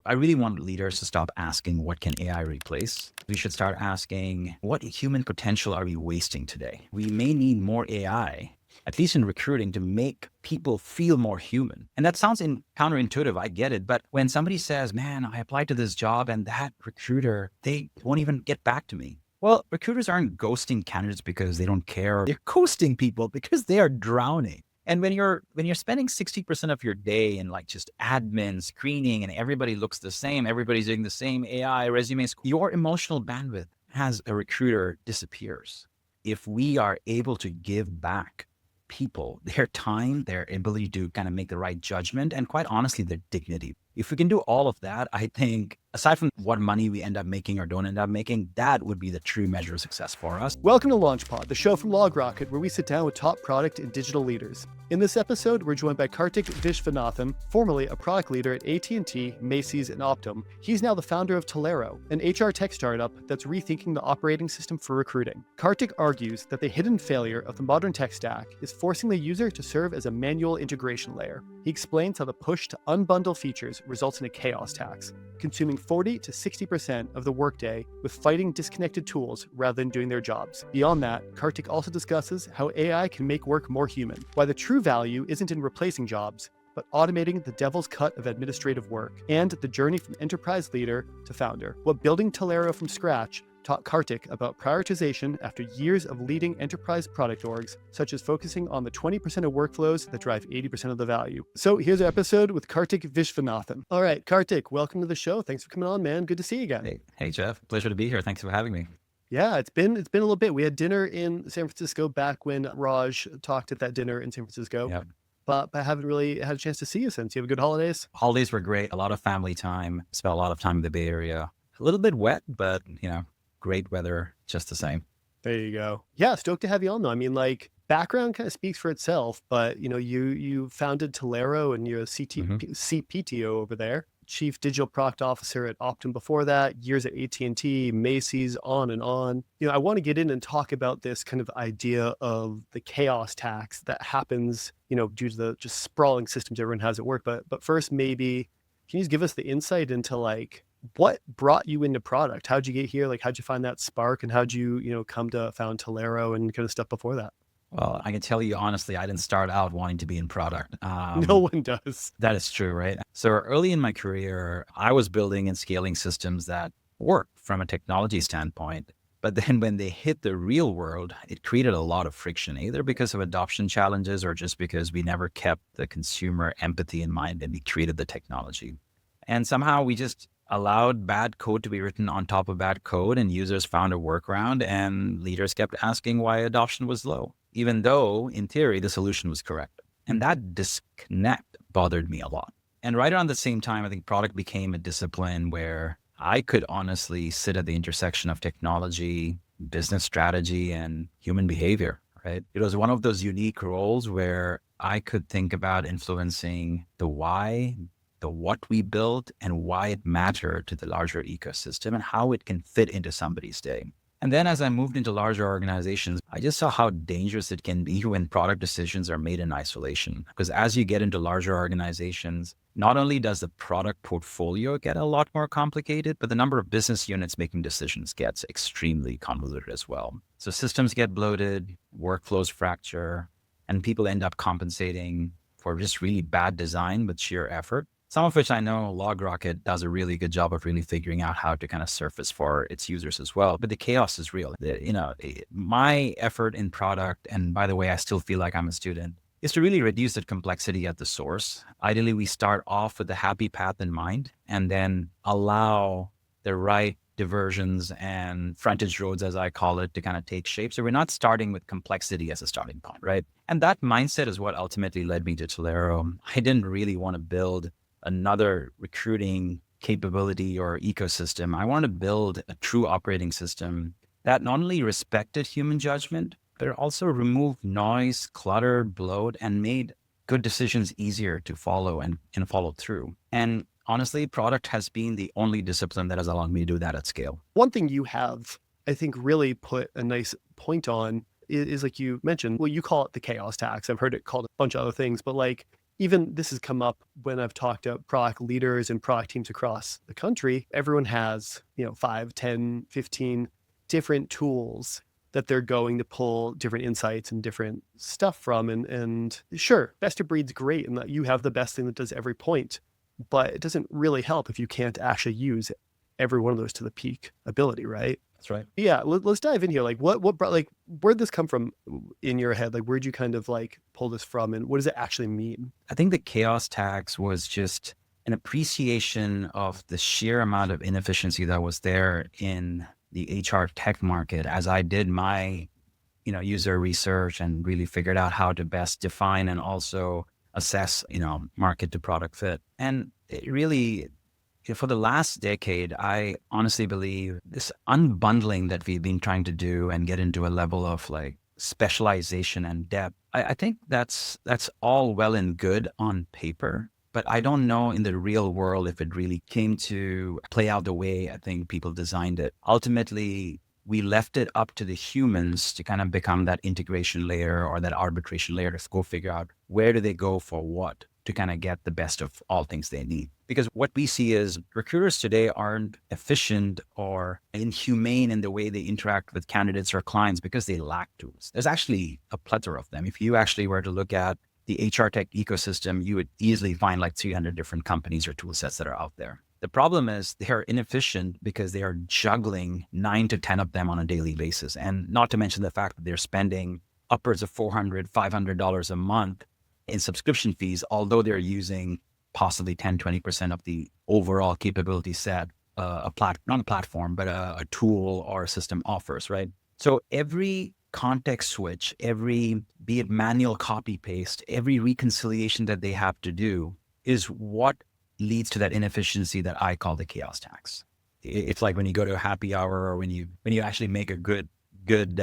I really want leaders to stop asking, what can AI replace? We should start asking, what human potential are we wasting today? We may need more AI, at least in recruiting, to make people feel more human. And that sounds counterintuitive. I get it. But when somebody says, man, I applied to this job and that recruiter, they won't even get back to me. Well, recruiters aren't ghosting candidates because they don't care. They're ghosting people because they are drowning. And when you're spending 60% of your day in like just admin, screening, and everybody looks the same, everybody's doing the same AI resumes, your emotional bandwidth as a recruiter disappears. If we are able to give back people their time, their ability to kind of make the right judgment, and quite honestly, their dignity. If we can do all of that, I think aside from what money we end up making or don't end up making, that would be the true measure of success for us. Welcome to LaunchPod, the show from LogRocket, where we sit down with top product and digital leaders. In this episode, we're joined by Karthik Viswanathan, formerly a product leader at AT&T, Macy's, and Optum. He's now the founder of TalAiro, an HR tech startup that's rethinking the operating system for recruiting. Karthik argues that the hidden failure of the modern tech stack is forcing the user to serve as a manual integration layer. He explains how the push to unbundle features results in a chaos tax, consuming 40 to 60% of the workday with fighting disconnected tools rather than doing their jobs. Beyond that, Karthik also discusses how AI can make work more human, why the true value isn't in replacing jobs, but automating the devil's cut of administrative work, and the journey from enterprise leader to founder. What building TalAiro from scratch taught Karthik about prioritization after years of leading enterprise product orgs, such as focusing on the 20% of workflows that drive 80% of the value. So here's our episode with Karthik Viswanathan. All right, Karthik, welcome to the show. Thanks for coming on, man. Good to see you again. Hey, Jeff. Pleasure to be here. Thanks for having me. Yeah, it's been a little bit. We had dinner in San Francisco back when Raj talked at that dinner in San Francisco. Yep. But I haven't really had a chance to see you since. You have a good holidays? Holidays were great. A lot of family time. Spent a lot of time in the Bay Area. A little bit wet, but great weather, just the same. There you go. Yeah, stoked to have you on though. I mean, like, background kind of speaks for itself, but you founded TalAiro and you're a CPTO over there, Chief Digital Product Officer at Optum before that, years at AT&T, Macy's, on and on. I want to get in and talk about this kind of idea of the chaos tax that happens, due to the just sprawling systems everyone has at work. But first, maybe can you just give us the insight into like, what brought you into product? How'd you get here? Like, how'd you find that spark, and how'd you, come to found TalAiro and kind of stuff before that? Well, I can tell you honestly, I didn't start out wanting to be in product. No one does. That is true, right? So early in my career, I was building and scaling systems that work from a technology standpoint. But then when they hit the real world, it created a lot of friction, either because of adoption challenges or just because we never kept the consumer empathy in mind and we created the technology. And somehow we just allowed bad code to be written on top of bad code, and users found a workaround, and leaders kept asking why adoption was low, even though in theory the solution was correct. And that disconnect bothered me a lot. And right around the same time, I think product became a discipline where I could honestly sit at the intersection of technology, business strategy, and human behavior, right? It was one of those unique roles where I could think about influencing the why, the what we built, and why it mattered to the larger ecosystem and how it can fit into somebody's day. And then as I moved into larger organizations, I just saw how dangerous it can be when product decisions are made in isolation. Because as you get into larger organizations, not only does the product portfolio get a lot more complicated, but the number of business units making decisions gets extremely convoluted as well. So systems get bloated, workflows fracture, and people end up compensating for just really bad design with sheer effort. Some of which I know LogRocket does a really good job of really figuring out how to kind of surface for its users as well. But the chaos is real. My effort in product, and by the way, I still feel like I'm a student, is to really reduce that complexity at the source. Ideally, we start off with the happy path in mind and then allow the right diversions and frontage roads, as I call it, to kind of take shape. So we're not starting with complexity as a starting point, right? And that mindset is what ultimately led me to TalAiro. I didn't really want to build another recruiting capability or ecosystem. I wanted to build a true operating system that not only respected human judgment, but also removed noise, clutter, bloat, and made good decisions easier to follow and follow through. And honestly, product has been the only discipline that has allowed me to do that at scale. One thing you have, I think, really put a nice point on is like you mentioned, well, you call it the chaos tax. I've heard it called a bunch of other things, but like, even this has come up when I've talked to product leaders and product teams across the country. Everyone has, 5, 10, 15 different tools that they're going to pull different insights and different stuff from. And sure, best of breed's great and that you have the best thing that does every point, but it doesn't really help if you can't actually use every one of those to the peak ability, right? That's right. Yeah, let's dive in here. Like, what brought, like, where'd this come from in your head? Like, where'd you kind of like pull this from, and what does it actually mean? I think the chaos tax was just an appreciation of the sheer amount of inefficiency that was there in the HR tech market as I did my, user research and really figured out how to best define and also assess, market to product fit. And it really, for the last decade, I honestly believe this unbundling that we've been trying to do and get into a level of like specialization and depth, I think that's all well and good on paper, but I don't know in the real world if it really came to play out the way I think people designed it. Ultimately, we left it up to the humans to kind of become that integration layer or that arbitration layer to go figure out where do they go for what to kind of get the best of all things they need. Because what we see is recruiters today aren't efficient or inhumane in the way they interact with candidates or clients because they lack tools. There's actually a plethora of them. If you actually were to look at the HR tech ecosystem, you would easily find like 300 different companies or tool sets that are out there. The problem is they are inefficient because they are juggling 9 to 10 of them on a daily basis. And not to mention the fact that they're spending upwards of $400, $500 a month in subscription fees, although they're using possibly 10, 20% of the overall capability set, not a platform, but a tool or a system offers, right? So every context switch, every, be it manual copy paste, every reconciliation that they have to do is what leads to that inefficiency that I call the chaos tax. It's like when you go to a happy hour or when you actually make a good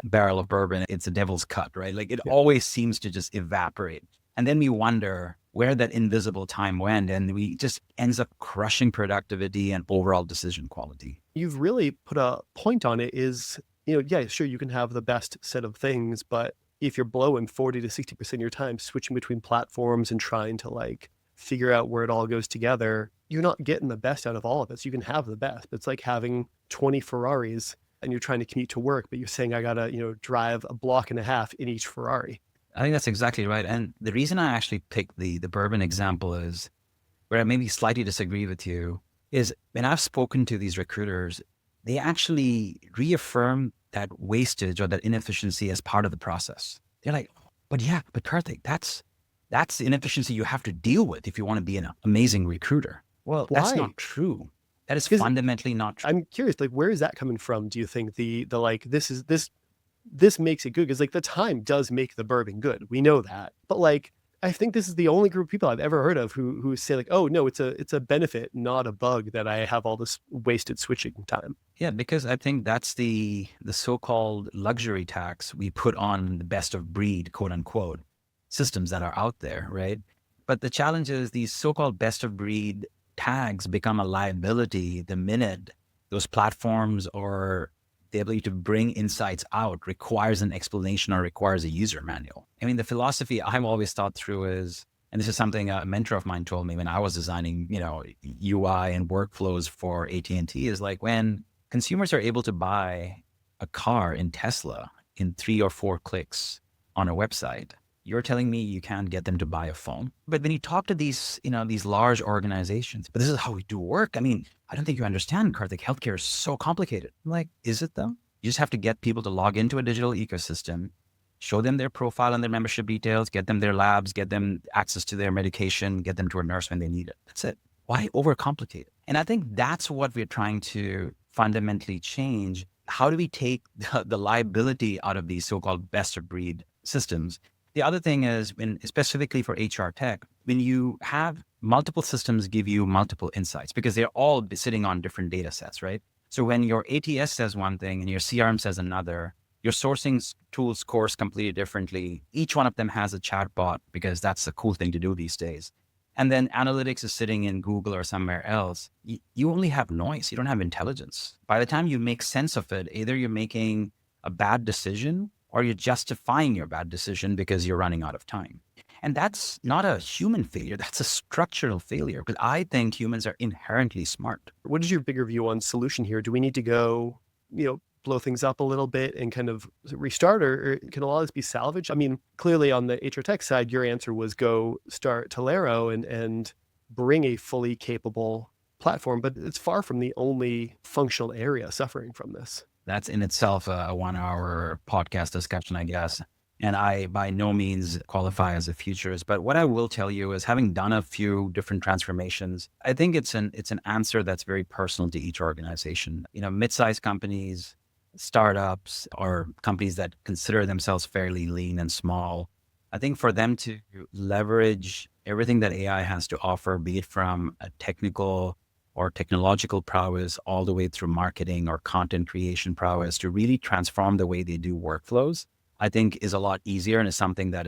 barrel of bourbon, it's a devil's cut, right? Like it always seems to just evaporate. And then we wonder where that invisible time went, and we just ends up crushing productivity and overall decision quality. You've really put a point on it is, yeah, sure, you can have the best set of things, but if you're blowing 40 to 60% of your time switching between platforms and trying to like figure out where it all goes together, you're not getting the best out of all of it. So you can have the best, but it's like having 20 Ferraris and you're trying to commute to work, but you're saying I gotta, drive a block and a half in each Ferrari. I think that's exactly right. And the reason I actually picked the bourbon example is where I maybe slightly disagree with you is when I've spoken to these recruiters, they actually reaffirm that wastage or that inefficiency as part of the process. They're like, but Karthik, that's the inefficiency you have to deal with if you want to be an amazing recruiter. Well, Why? that's not true. That is 'Cause fundamentally not true. I'm curious, like, where is that coming from? Do you think the like this makes it good? Because like the time does make the bourbon good. We know that. But like I think this is the only group of people I've ever heard of who say like, oh no, it's a benefit, not a bug that I have all this wasted switching time. Yeah, because I think that's the so-called luxury tax we put on the best of breed, quote unquote, systems that are out there, right? But the challenge is these so-called best of breed tags become a liability the minute those platforms or the ability to bring insights out requires an explanation or requires a user manual. I mean, the philosophy I've always thought through is, and this is something a mentor of mine told me when I was designing, UI and workflows for AT&T, is like when consumers are able to buy a car in Tesla in 3 or 4 clicks on a website, you're telling me you can't get them to buy a phone. But when you talk to these, these large organizations, but this is how we do work. I mean, I don't think you understand, Karthik. Healthcare is so complicated. I'm like, is it though? You just have to get people to log into a digital ecosystem, show them their profile and their membership details, get them their labs, get them access to their medication, get them to a nurse when they need it. That's it. Why overcomplicate it? And I think that's what we're trying to fundamentally change. How do we take the liability out of these so-called best of breed systems? The other thing is, specifically for HR tech, when you have multiple systems give you multiple insights because they're all sitting on different data sets, right? So when your ATS says one thing and your CRM says another, your sourcing tools course completely differently. Each one of them has a chatbot because that's the cool thing to do these days. And then analytics is sitting in Google or somewhere else. You only have noise. You don't have intelligence. By the time you make sense of it, either you're making a bad decision or you're justifying your bad decision because you're running out of time. And that's not a human failure. That's a structural failure because I think humans are inherently smart. What is your bigger view on solution here? Do we need to go, blow things up a little bit and kind of restart, or can a lot of this be salvaged? I mean, clearly on the HR tech side, your answer was go start TalAiro and bring a fully capable platform, but it's far from the only functional area suffering from this. That's in itself a 1 hour podcast discussion, I guess. And I by no means qualify as a futurist. But what I will tell you is having done a few different transformations, I think it's an answer that's very personal to each organization. Mid-sized companies, startups, or companies that consider themselves fairly lean and small. I think for them to leverage everything that AI has to offer, be it from a technical or technological prowess all the way through marketing or content creation prowess to really transform the way they do workflows, I think is a lot easier and is something that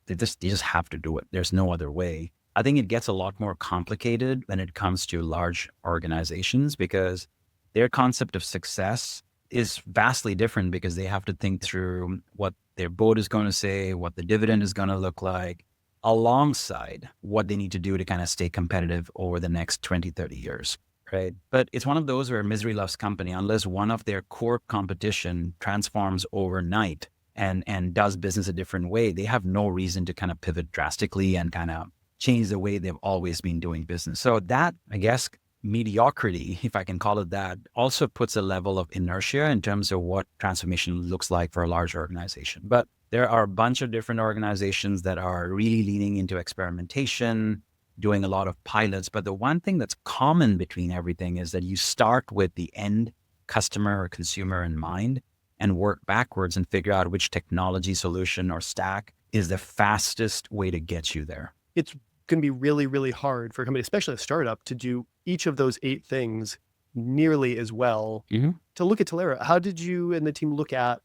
they just have to do it. There's no other way. I think it gets a lot more complicated when it comes to large organizations because their concept of success is vastly different because they have to think through what their board is going to say, what the dividend is going to look like, alongside what they need to do to kind of stay competitive over the next 20, 30 years, right? But it's one of those where misery loves company. Unless one of their core competition transforms overnight and does business a different way, they have no reason to kind of pivot drastically and kind of change the way they've always been doing business. So that, I guess, mediocrity, if I can call it that, also puts a level of inertia in terms of what transformation looks like for a large organization. But there are a bunch of different organizations that are really leaning into experimentation, doing a lot of pilots. But the one thing that's common between everything is that you start with the end customer or consumer in mind and work backwards and figure out which technology solution or stack is the fastest way to get you there. It's going to be really, really hard for a company, especially a startup, to do each of those 8 things nearly as well. To look at TalAiro, how did you and the team look at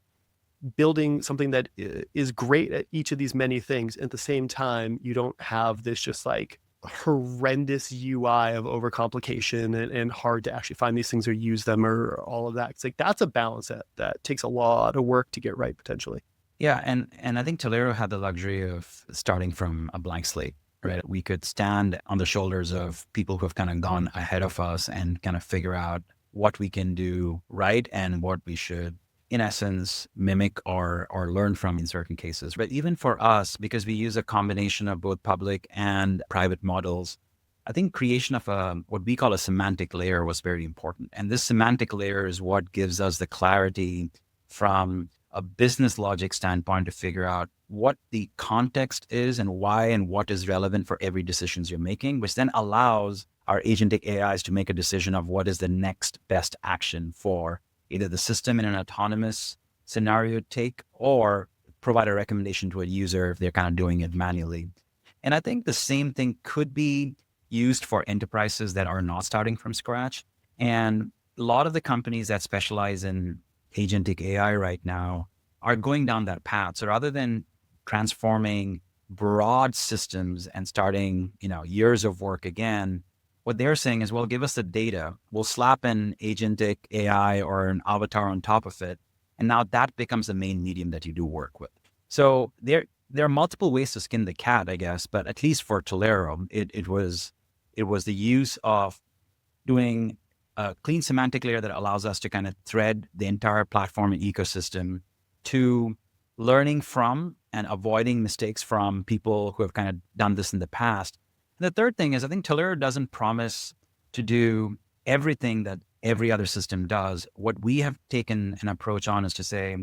building something that is great at each of these many things? At the same time, you don't have this just like horrendous UI of overcomplication and hard to actually find these things or use them or all of that. It's like, that's a balance that takes a lot of work to get right, potentially. Yeah. And I think TalAiro had the luxury of starting from a blank slate, right? We could stand on the shoulders of people who have kind of gone ahead of us and kind of figure out what we can do right and what we should, in essence, mimic or learn from in certain cases. But even for us, because we use a combination of both public and private models, I think creation of what we call a semantic layer was very important. And this semantic layer is what gives us the clarity from a business logic standpoint to figure out what the context is and why and what is relevant for every decisions you're making, which then allows our agentic AIs to make a decision of what is the next best action for either the system in an autonomous scenario take or provide a recommendation to a user if they're kind of doing it manually. And I think the same thing could be used for enterprises that are not starting from scratch. And a lot of the companies that specialize in agentic AI right now are going down that path. So rather than transforming broad systems and starting, years of work again, what they're saying is, well, give us the data. We'll slap an agentic AI or an avatar on top of it. And now that becomes the main medium that you do work with. So there are multiple ways to skin the cat, I guess, but at least for TalAiro, it was the use of doing a clean semantic layer that allows us to kind of thread the entire platform and ecosystem to learning from and avoiding mistakes from people who have kind of done this in the past. And the third thing is, I think TalAiro doesn't promise to do everything that every other system does. What we have taken an approach on is to say,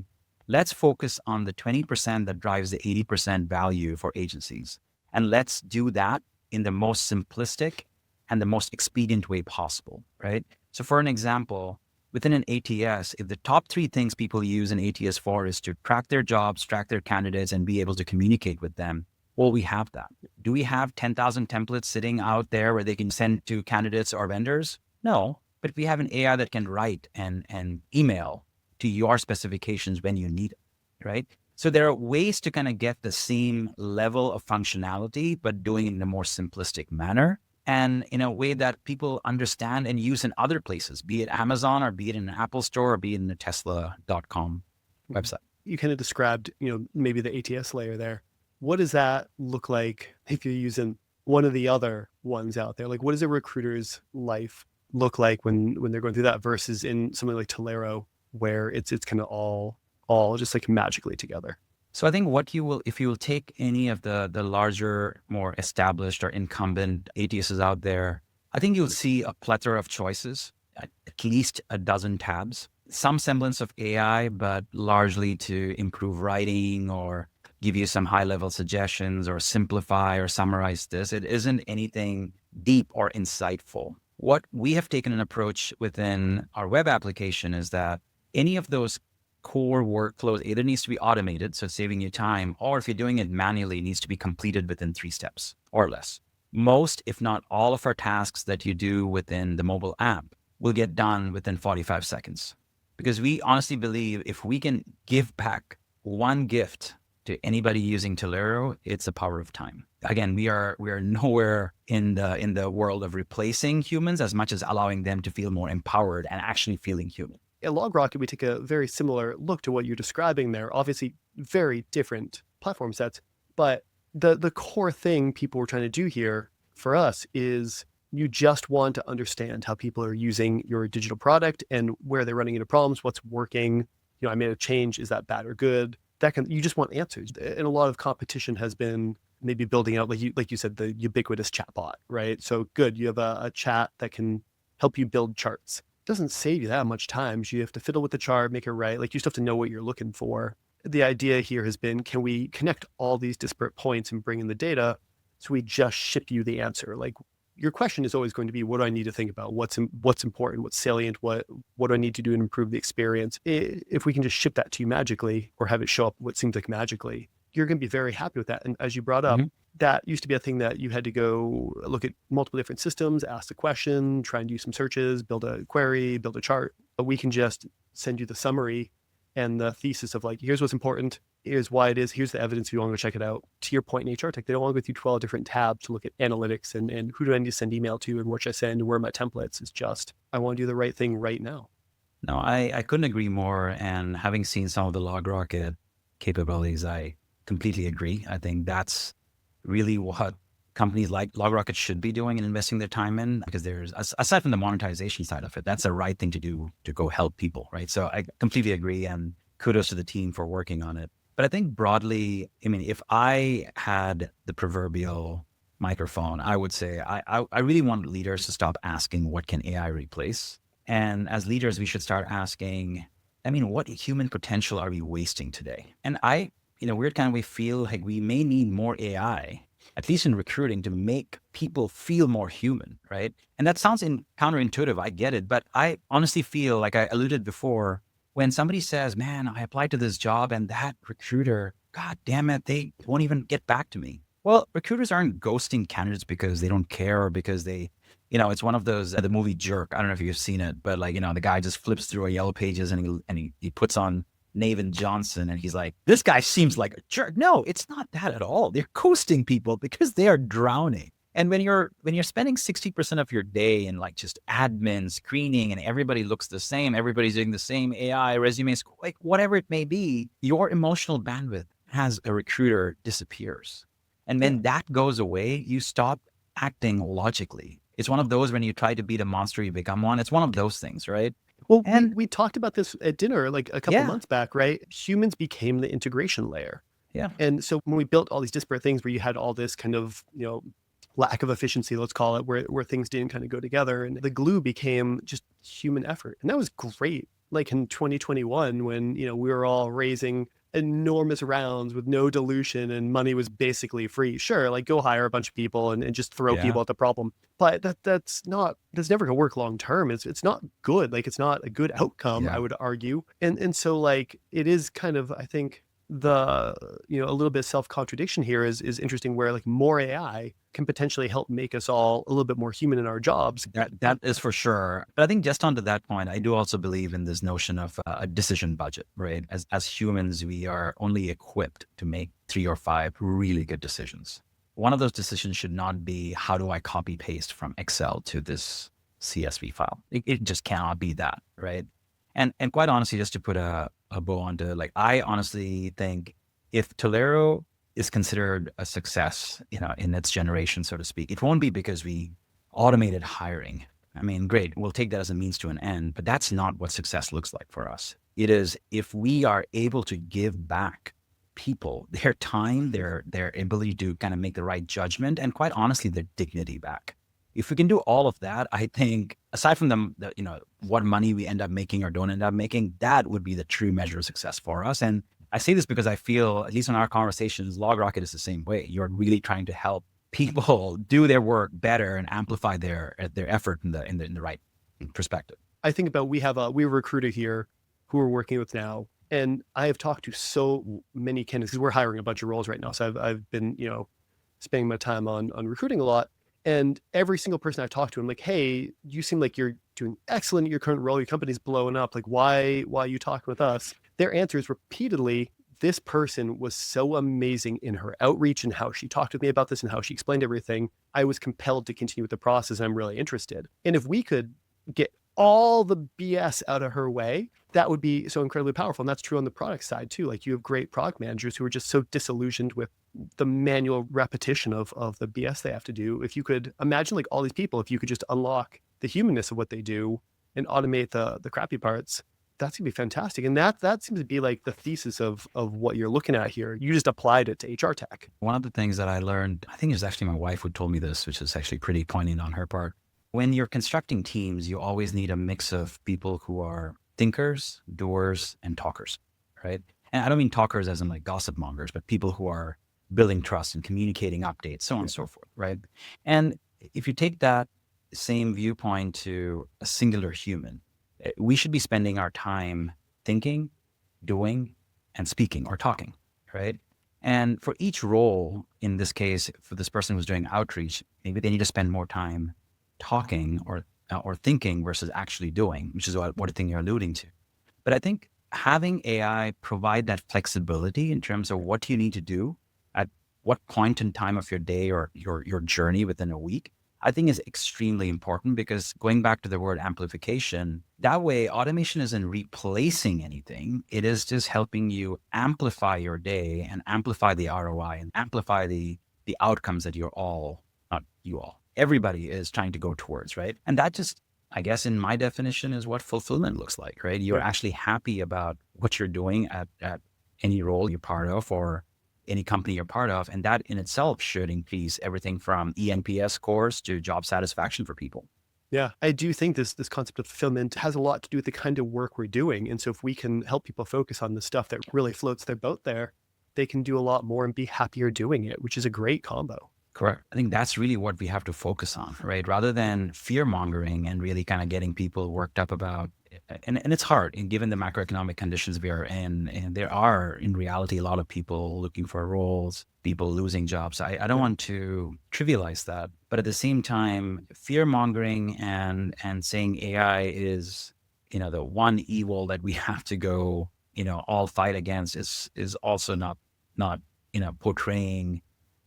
let's focus on the 20% that drives the 80% value for agencies. And let's do that in the most simplistic and the most expedient way possible, right? So for an example, within an ATS, if the top 3 things people use an ATS for is to track their jobs, track their candidates, and be able to communicate with them, well, we have that. Do we have 10,000 templates sitting out there where they can send to candidates or vendors? No, but we have an AI that can write and email to your specifications when you need it, right? So there are ways to kind of get the same level of functionality, but doing it in a more simplistic manner and in a way that people understand and use in other places, be it Amazon or be it in an Apple store or be it in the Tesla.com website. You kind of described, maybe the ATS layer there. What does that look like if you're using one of the other ones out there? Like, what does a recruiter's life look like when they're going through that versus in something like TalAiro, where it's kind of all just like magically together? So I think if you will take any of the larger, more established or incumbent ATSs out there, I think you'll see a plethora of choices, at least a dozen tabs, some semblance of AI, but largely to improve writing or give you some high level suggestions or simplify or summarize this. It isn't anything deep or insightful. What we have taken an approach within our web application is that any of those core workflows either needs to be automated, so saving you time, or if you're doing it manually, it needs to be completed within 3 steps or less. Most, if not all of our tasks that you do within the mobile app will get done within 45 seconds. Because we honestly believe if we can give back one gift to anybody using TalAiro, it's the power of time. Again, we are nowhere in the world of replacing humans as much as allowing them to feel more empowered and actually feeling human. At LogRocket, we take a very similar look to what you're describing there. Obviously, very different platform sets, but the core thing people were trying to do here for us is you just want to understand how people are using your digital product and where they're running into problems, what's working. I made a change. Is that bad or good? You just want answers. And a lot of competition has been maybe building out, like you said, the ubiquitous chatbot, right? So good, you have a chat that can help you build charts. Doesn't save you that much time. You have to fiddle with the chart, make it right. Like you still have to know what you're looking for. The idea here has been, can we connect all these disparate points and bring in the data so we just ship you the answer? Like your question is always going to be, what do I need to think about? What's important? What's salient? What do I need to do to improve the experience? If we can just ship that to you magically or have it show up what seems like magically, you're going to be very happy with that. And as you brought up, that used to be a thing that you had to go look at multiple different systems, ask the question, try and do some searches, build a query, build a chart. But we can just send you the summary and the thesis of like, here's what's important, here's why it is, here's the evidence if you want to go check it out. To your point in HR Tech, they don't want to go through 12 different tabs to look at analytics and who do I need to send email to and what should I send and where are my templates. It's just, I want to do the right thing right now. No, I couldn't agree more. And having seen some of the LogRocket capabilities, I completely agree. I think that's really what companies like LogRocket should be doing and investing their time in, because there's, aside from the monetization side of it, that's the right thing to do to go help people, right? So I completely agree, and kudos to the team for working on it. But I think broadly, I mean, if I had the proverbial microphone, I would say I really want leaders to stop asking, what can AI replace? And as leaders, we should start asking, I mean, what human potential are we wasting today? And weird kind of we feel like we may need more AI, at least in recruiting, to make people feel more human, right? And that sounds counterintuitive, I get it, but I honestly feel like I alluded before, when somebody says, man, I applied to this job and that recruiter, God damn it, they won't even get back to me. Well, recruiters aren't ghosting candidates because they don't care or because they, it's one of those, the movie Jerk, I don't know if you've seen it, but like, the guy just flips through a yellow pages and he puts on Navin Johnson and he's like, this guy seems like a jerk. No, it's not that at all. They're ghosting people because they are drowning. And when you're spending 60% of your day in like just admin screening and everybody looks the same, everybody's doing the same AI resumes, like whatever it may be, your emotional bandwidth as a recruiter disappears. And when that goes away, you stop acting logically. It's one of those, when you try to beat a monster, you become one. It's one of those things, right? Well, we talked about this at dinner like a couple months back, right? Humans became the integration layer. Yeah. And so when we built all these disparate things where you had all this kind of, lack of efficiency, let's call it, where things didn't kind of go together, and the glue became just human effort. And that was great. Like in 2021, when, we were all raising enormous rounds with no dilution and money was basically free. Sure, like go hire a bunch of people and just throw people at the problem. But that's never gonna work long term. It's not good. Like it's not a good outcome, I would argue. And so like it is kind of, I think, the a little bit of self-contradiction here is interesting, where like more AI can potentially help make us all a little bit more human in our jobs. That is for sure. But I think just onto that point, I do also believe in this notion of a decision budget, right? As humans, we are only equipped to make 3 or 5 really good decisions. One of those decisions should not be, how do I copy paste from Excel to this CSV file? It just cannot be that, right? And quite honestly, just to put a bow onto, like, I honestly think if TalAiro is considered a success, in its generation, so to speak. It won't be because we automated hiring. I mean, great, we'll take that as a means to an end, but that's not what success looks like for us. It is if we are able to give back people their time, their ability to kind of make the right judgment, and quite honestly, their dignity back. If we can do all of that, I think aside from what money we end up making or don't end up making, that would be the true measure of success for us. And I say this because I feel, at least in our conversations, LogRocket is the same way. You're really trying to help people do their work better and amplify their effort in the right perspective. I think about we have a recruiter here who we're working with now, and I have talked to so many candidates because we're hiring a bunch of roles right now. So I've been spending my time on recruiting a lot, and every single person I talk to, I'm like, hey, you seem like you're doing excellent at your current role. Your company's blowing up. Like, why are you talking with us? Their answer is repeatedly, this person was so amazing in her outreach and how she talked with me about this and how she explained everything. I was compelled to continue with the process. I'm really interested. And if we could get all the BS out of her way, that would be so incredibly powerful. And that's true on the product side too. Like, you have great product managers who are just so disillusioned with the manual repetition of the BS they have to do. If you could imagine like all these people, if you could just unlock the humanness of what they do and automate the crappy parts, that's gonna be fantastic. And that seems to be like the thesis of what you're looking at here. You just applied it to HR tech. One of the things that I learned, I think it was actually my wife who told me this, which is actually pretty poignant on her part. When you're constructing teams, you always need a mix of people who are thinkers, doers, and talkers, right? And I don't mean talkers as in like gossip mongers, but people who are building trust and communicating updates, so on and so forth, right? And if you take that same viewpoint to a singular human, we should be spending our time thinking, doing, and speaking or talking, right? And for each role, in this case, for this person who's doing outreach, maybe they need to spend more time talking or thinking versus actually doing, which is what I think you're alluding to. But I think having AI provide that flexibility in terms of what you need to do at what point in time of your day or your journey within a week, I think is extremely important, because going back to the word amplification, that way automation isn't replacing anything. It is just helping you amplify your day and amplify the ROI and amplify the outcomes that everybody is trying to go towards, right? And that just, I guess in my definition, is what fulfillment looks like, right? You're actually happy about what you're doing at any role you're part of or any company you're part of. And that in itself should increase everything from ENPS scores to job satisfaction for people. Yeah, I do think this concept of fulfillment has a lot to do with the kind of work we're doing. And so if we can help people focus on the stuff that really floats their boat there, they can do a lot more and be happier doing it, which is a great combo. Correct. I think that's really what we have to focus on, right? Rather than fear mongering and really kind of getting people worked up about, and it's hard, and given the macroeconomic conditions we are in, and there are in reality a lot of people looking for roles, people losing jobs. I don't want to trivialize that, but at the same time, fear mongering and saying AI is, the one evil that we have to go, all fight against is also not portraying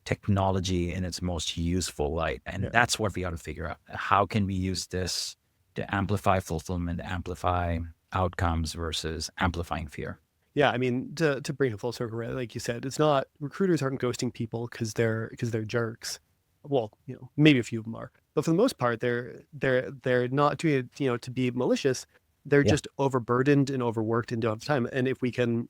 technology in its most useful light. And that's what we ought to figure out. How can we use this to amplify fulfillment, amplify outcomes versus amplifying fear? Yeah, I mean, to bring it full circle, right? Like you said, it's not, recruiters aren't ghosting people because they're jerks. Well, maybe a few of them are, but for the most part, they're not doing it, to be malicious. They're just overburdened and overworked and don't have time. And if we can,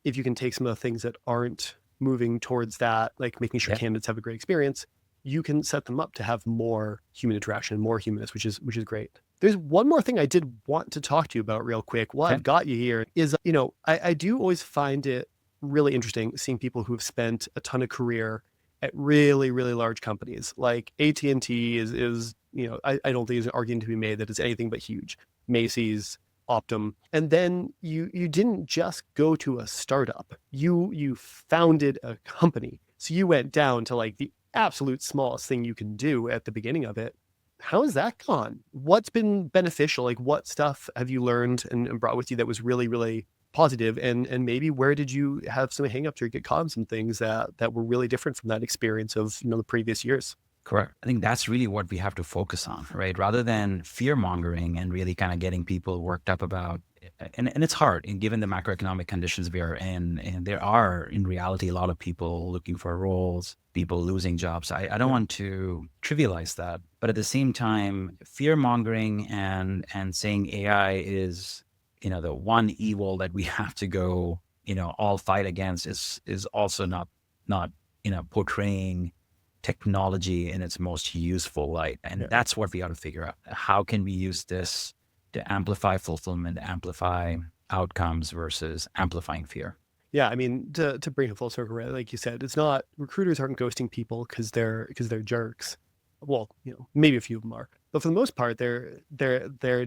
if you can take some of the things that aren't moving towards that, like making sure candidates have a great experience, you can set them up to have more human interaction, more humanness, which is great. There's one more thing I did want to talk to you about real quick while I've got you here is, I do always find it really interesting seeing people who have spent a ton of career at really, really large companies. Like AT&T is I don't think there's an argument to be made that it's anything but huge. Macy's, Optum. And then you didn't just go to a startup. You founded a company. So you went down to like the absolute smallest thing you can do at the beginning of it. How has that gone? What's been beneficial? Like, what stuff have you learned and brought with you that was really, really positive? And maybe where did you have some hangups or get caught on some things that were really different from that experience of the previous years? Correct. I think that's really what we have to focus on, right? Rather than fear mongering and really kind of getting people worked up about, and it's hard in given the macroeconomic conditions we are in, and there are in reality a lot of people looking for roles, people losing jobs. I don't Yeah. want to trivialize that, but at the same time, fear mongering and saying AI is, the one evil that we have to go, all fight against is also not portraying technology in its most useful light. And Yeah. that's what we ought to figure out. How can we use this to amplify fulfillment, amplify outcomes versus amplifying fear? Yeah, I mean, to bring it full circle, right? Like you said, it's not recruiters aren't ghosting people because they're jerks. Well, maybe a few of them are, but for the most part, they're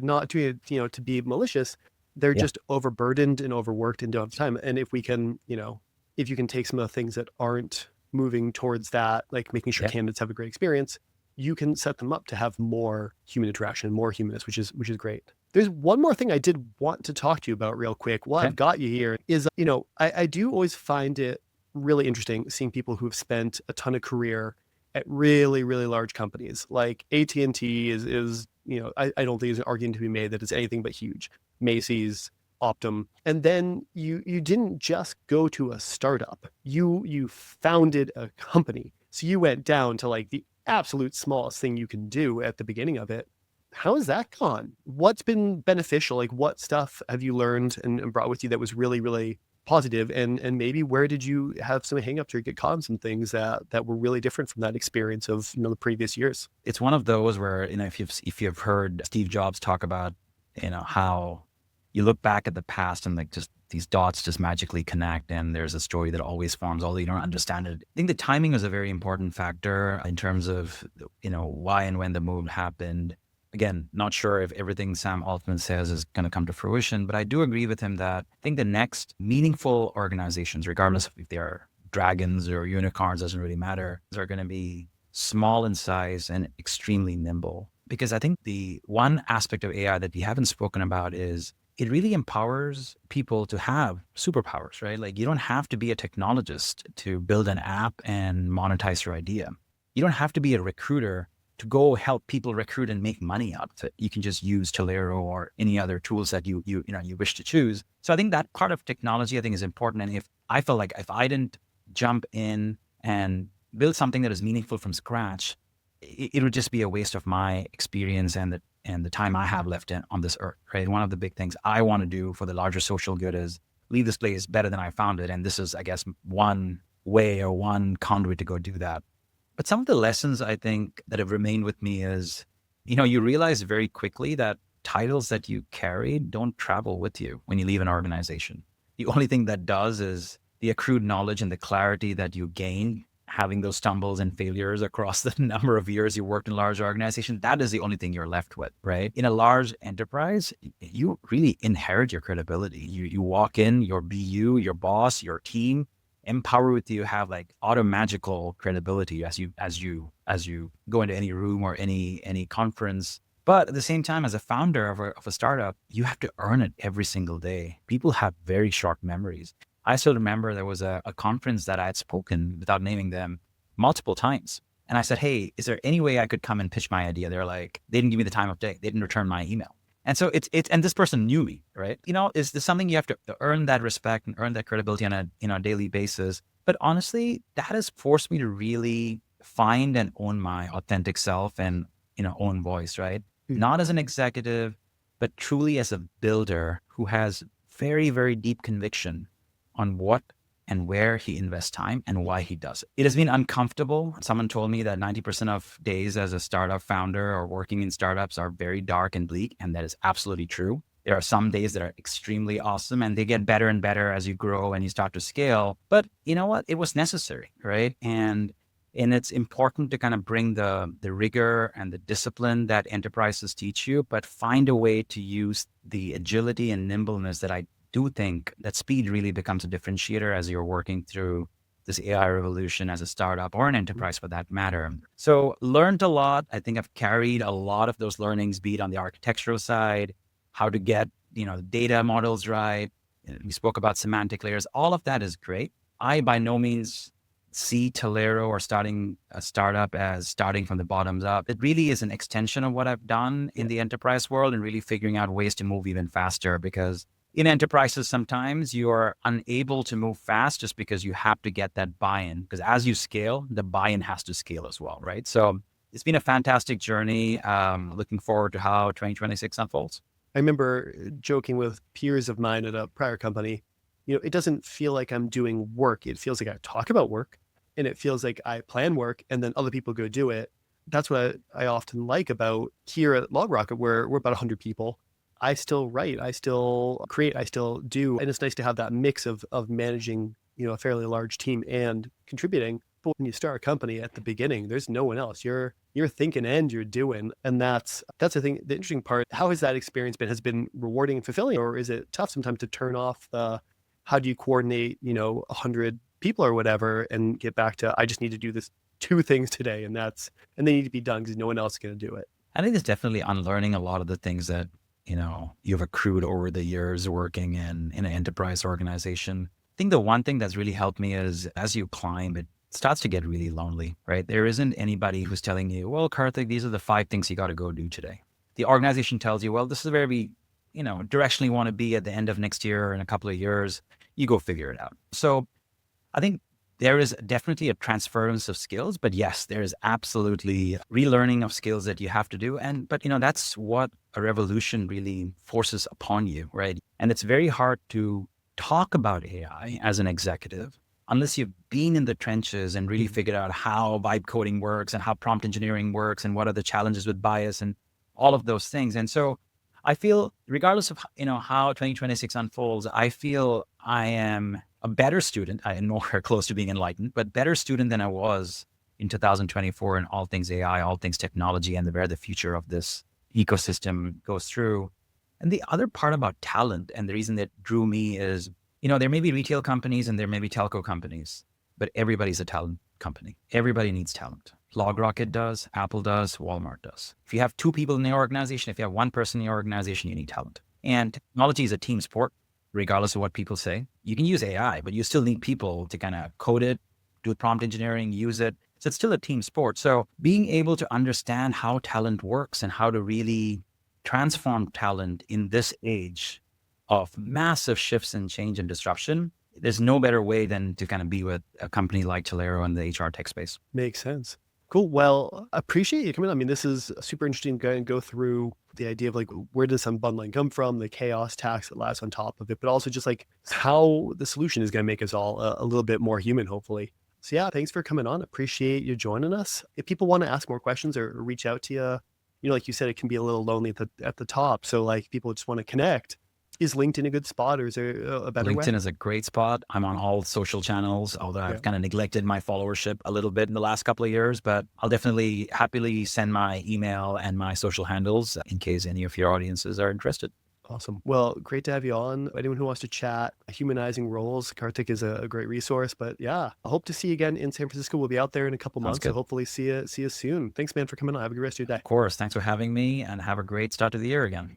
not doing it, to be malicious. They're Yeah. just overburdened and overworked and don't have time. And if we can, if you can take some of the things that aren't moving towards that, like making sure Yeah. candidates have a great experience, you can set them up to have more human interaction, more humanness, which is great. There's one more thing I did want to talk to you about real quick while Okay. I've got you here is, I do always find it really interesting seeing people who have spent a ton of career at really, really large companies. Like AT&T is I don't think there's an argument to be made that it's anything but huge. Macy's, Optum. And then you didn't just go to a startup. You founded a company. So you went down to like the absolute smallest thing you can do at the beginning of it. How has that gone? What's been beneficial? Like what stuff have you learned and brought with you that was really, really positive? And maybe where did you have some hangups or get caught on some things that were really different from that experience of the previous years? It's one of those where, if you've heard Steve Jobs talk about, how you look back at the past and like just these dots just magically connect and there's a story that always forms, although you don't understand it. I think the timing is a very important factor in terms of, why and when the move happened. Again, not sure if everything Sam Altman says is going to come to fruition, but I do agree with him that I think the next meaningful organizations, regardless of if they are dragons or unicorns, doesn't really matter, are going to be small in size and extremely nimble. Because I think the one aspect of AI that we haven't spoken about is it really empowers people to have superpowers, right? Like you don't have to be a technologist to build an app and monetize your idea. You don't have to be a recruiter to go help people recruit and make money out of it. You can just use TalAiro or any other tools that you wish to choose. So I think that part of technology I think is important. And if I felt like if I didn't jump in and build something that is meaningful from scratch, it would just be a waste of my experience and the time I have left on this earth, right? One of the big things I want to do for the larger social good is leave this place better than I found it. And this is, I guess, one way or one conduit to go do that. But some of the lessons I think that have remained with me is, you realize very quickly that titles that you carry don't travel with you when you leave an organization. The only thing that does is the accrued knowledge and the clarity that you gain having those stumbles and failures across the number of years you worked in a large organization. That is the only thing you're left with, right? In a large enterprise, you really inherit your credibility. You walk in, your BU, your boss, your team, empower with you have like auto magical credibility as you go into any room or any conference. But at the same time, as a founder of a startup, you have to earn it every single day. People have very short memories. I still remember there was a conference that I had spoken without naming them multiple times. And I said, hey, is there any way I could come and pitch my idea? They're like, they didn't give me the time of day. They didn't return my email. And so and this person knew me, right? Is this something you have to earn that respect and earn that credibility on a daily basis? But honestly, that has forced me to really find and own my authentic self and, own voice, right? Not as an executive, but truly as a builder who has very, very deep conviction on what and where he invests time and why he does it. It has been uncomfortable. Someone told me that 90% of days as a startup founder or working in startups are very dark and bleak, and that is absolutely true. There are some days that are extremely awesome and they get better and better as you grow and you start to scale. But you know what? It was necessary, right? And it's important to kind of bring the rigor and the discipline that enterprises teach you, but find a way to use the agility and nimbleness that I do think that speed really becomes a differentiator as you're working through this AI revolution as a startup or an enterprise for that matter. So learned a lot. I think I've carried a lot of those learnings, be it on the architectural side, how to get, the data models right. We spoke about semantic layers. All of that is great. I by no means see TalAiro or starting a startup as starting from the bottoms up. It really is an extension of what I've done in the enterprise world and really figuring out ways to move even faster, because in enterprises, sometimes you're unable to move fast just because you have to get that buy-in, because as you scale, the buy-in has to scale as well, right? So it's been a fantastic journey. Looking forward to how 2026 unfolds. I remember joking with peers of mine at a prior company, it doesn't feel like I'm doing work. It feels like I talk about work, and it feels like I plan work and then other people go do it. That's what I often like about here at LogRocket, where we're about 100 people. I still write, I still create, I still do. And it's nice to have that mix of managing, a fairly large team and contributing. But when you start a company at the beginning, there's no one else. You're thinking and you're doing. And that's the thing, the interesting part. How has that experience been? Has it been rewarding and fulfilling, or is it tough sometimes to turn off how do you coordinate, 100 people or whatever, and get back to, I just need to do this 2 things today, and they need to be done because no one else is going to do it. I think it's definitely unlearning a lot of the things that, you've accrued over the years working in an enterprise organization. I think the one thing that's really helped me is as you climb, it starts to get really lonely, right? There isn't anybody who's telling you, well, Karthik, these are the 5 things you got to go do today. The organization tells you, well, this is where we, directionally want to be at the end of next year or in a couple of years. You go figure it out. So I think there is definitely a transference of skills, but yes, there is absolutely relearning of skills that you have to do. But that's what a revolution really forces upon you, right? And it's very hard to talk about AI as an executive unless you've been in the trenches and really figured out how vibe coding works and how prompt engineering works and what are the challenges with bias and all of those things. And so I feel, regardless of how 2026 unfolds, I feel I am a better student. I am nowhere close to being enlightened, but better student than I was in 2024 in all things AI, all things technology, and where the future of this ecosystem goes through. And the other part about talent, and the reason that drew me is, there may be retail companies and there may be telco companies, but everybody's a talent company. Everybody needs talent. LogRocket does, Apple does, Walmart does. If you have 2 people in your organization, if you have 1 person in your organization, you need talent. And technology is a team sport, regardless of what people say. You can use AI, but you still need people to kind of code it, do prompt engineering, use it. So it's still a team sport. So being able to understand how talent works and how to really transform talent in this age of massive shifts and change and disruption, there's no better way than to kind of be with a company like TalAiro in the HR tech space. Makes sense. Cool. Well, appreciate you coming on. I mean, this is super interesting to go through the idea of like, where does unbundling come from, the chaos tax that lies on top of it, but also just like how the solution is going to make us all a little bit more human, hopefully. So yeah, thanks for coming on. Appreciate you joining us. If people want to ask more questions or reach out to you, like you said, it can be a little lonely at the top. So like people just want to connect. Is LinkedIn a good spot, or is there a better way? LinkedIn is a great spot. I'm on all social channels, although I've kind of neglected my followership a little bit in the last couple of years, but I'll definitely happily send my email and my social handles in case any of your audiences are interested. Awesome. Well, great to have you on. Anyone who wants to chat humanizing roles, Karthik is a great resource. But yeah, I hope to see you again in San Francisco. We'll be out there in a couple months, so hopefully see you soon. Thanks, man, for coming on. Have a good rest of your day. Of course. Thanks for having me, and have a great start to the year again.